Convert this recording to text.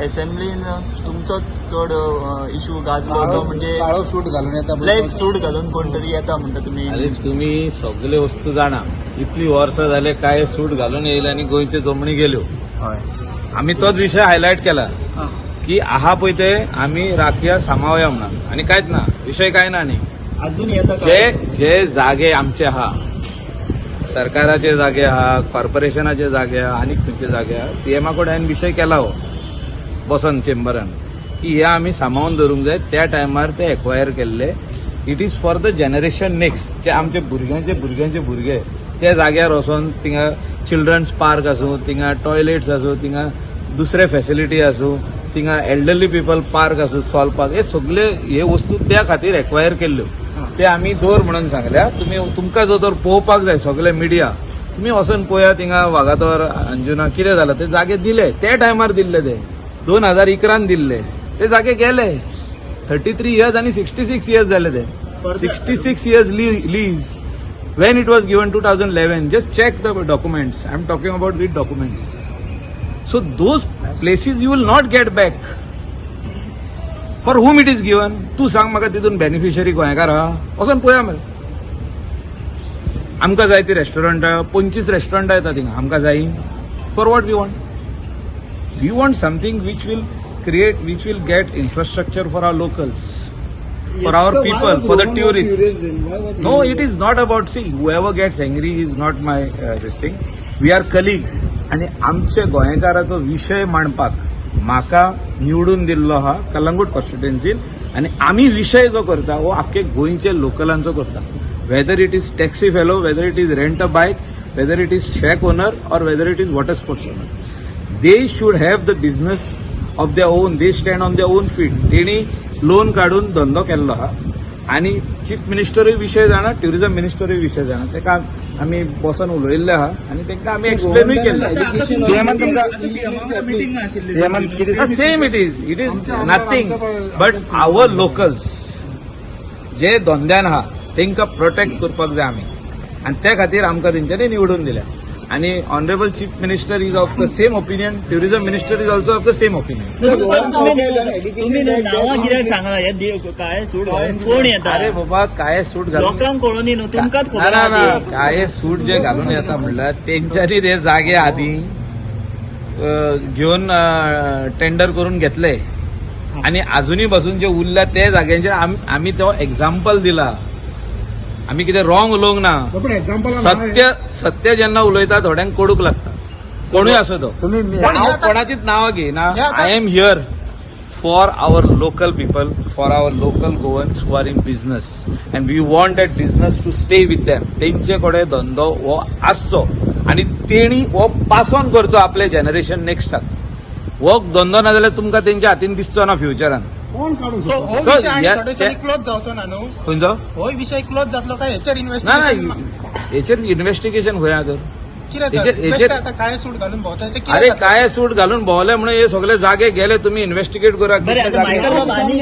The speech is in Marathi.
असेंब्लीन तुमचोच चड इशू गाजलो तो म्हणजे काळो सूट घालून येता ब्लॅक सूट घालून कोण तरी येता म्हणटा तुमी. अरे तुम्ही सगळे वस्तू जाणा इतली वर्सां जाले काय सूट घालून येयले आणि गोंयचे जमणी गेल्यो. हय आम्ही तोच विषय हायलायट केला की आहा पळय ते आम्ही राखया सांबाळया म्हणून आणि कांयच ना विषय काय ना न्ही. अजून येता जे जागे आमचे आहा सरकाराचे जागे आहा कॉर्पोरेशनाचे जागे आहा आनी खंयचे जागे आहा सीएमा कडेन हांवें विषय केला हो बसोन चेंबरान की हे आमी सांबाळून धरूंक जाय. त्या टायमार ते एक्वायर केल्ले. It is for the generation next जे आमचे भुरग्यांचे भुरगे त्या जाग्यार वचोन थिंगा चिल्ड्रन्स पार्क आसूं थिंगा टॉयलेट्स आसूं थिंगा दुसरे फॅसिलिटी आसूं थिंगा एल्डरली पीपल पार्क आसूं चलपाक हे सगळे हे वस्तू त्या खातीर एक्वायर केल्ल्यो. ते आमी दवर म्हणून सांगल्या. तुमकां जो तर पळोवपाक जाय सगळे मिडिया तुम्ही वचून पळया थिंगा वागातोर अंजुना कितें जालां ते जागे दिले त्या टायमार दिल्ले ते 2011 दिल्ले ते जागे गेले. 33 इयर्स आणि 66 इयर्स जाले ते 66 years lease when it was given 2011 just check the documents. I'm talking about the documents. So those places you will not get back. For whom it is given? तू सांग म्हाका तितून बेनिफिशरी गोंयकार आहा वचून पळया मरे. आमकां जाय ती रेस्टॉरंटां 25 रेस्टॉरंटां येता थिंगा आमकां जाय. For what we want? We want something which will get infrastructure for our locals. For our people, for the tourists. No, it is not about, see, whoever gets angry is not my this thing. We are colleagues. आणि आमचे गोंयकाराचो विषय मांडपाक म्हाका निवडून दिल्लो हा कलंगूट कॉन्स्टिट्युएन्सीन आणि आम्ही विषय जो करता वो आख्खे गोंयचे लोकलांचो करता. Whether it is taxi fellow, whether it is rent a bike, whether it is shack owner or whether it is water sports owner. They should have the business of their own. They stand on their own feet. तेणी लोन काढून धंदो केल्लो हा आणि चीफ मिनिस्टरूय विषय जाणा ट्युरिझम मिनिस्टरूय विषय जाणा. तेका आमी बसून उलयल्ले आहा आणि तेंकां आमी एक्सप्लेनूय केल्लें. सीएमान तुमकां सीएमान कितें same it is nothing but our locals जे धंद्यान आहा तेंकां प्रोटेक्ट करपाक जाय आमी आणि त्या खातीर आमकां तेंच्यांनी निवडून दिल्या. आणि honourable chief minister is of the same opinion. Tourism minister is also of the same opinion. तुम्ही नांवां कित्याक सांगना हे काय सूट घालून कोण येता? अरे बाबा काय सूट घालून लोकांक कळोनी न्हू तुमकांच खबर ना आहा ती. काय सूट जे घालून येता म्हणल्यार तेंच्यांनी ते जागे आधी घेऊन टेंडर करून घेतले आणि अजूनही पासून जे उरल्या ते जाग्यांचेर आम्ही तो एक्झाम्पल दिला. आम्ही कितें रॉंग उलोवंक ना. सत्य जेन्ना उलयता थोड्यांक कडूक लागता कोणूय असो तो. हांव कोणाचीच नांवां घेयना. I am here for our local people, for our local Goans who are in business and we want that business to stay with them. तेंचे कडेन धंदो हो आसचो आणि तेणी हो पास ऑन करचो आपले जनरेशन नेक्स्टाक. हो धंदो ना जाल्यार तुमकां तेंच्या हातीन दिसचो ना फ्युचरान. क्लोज जावचो ना न्हू. खंयचो हो विषय क्लोज जातलो काय हेचेर ना हेचेर इन्व्हेस्टिगेशन खंय तर कितें आता काय सूट घालून भोंवता. अरे काय सूट घालून भोवले म्हणून हे सगळे जागे गेले. तुम्ही इन्व्हेस्टिगेट करा. बरें आता मायकल बाबा आनी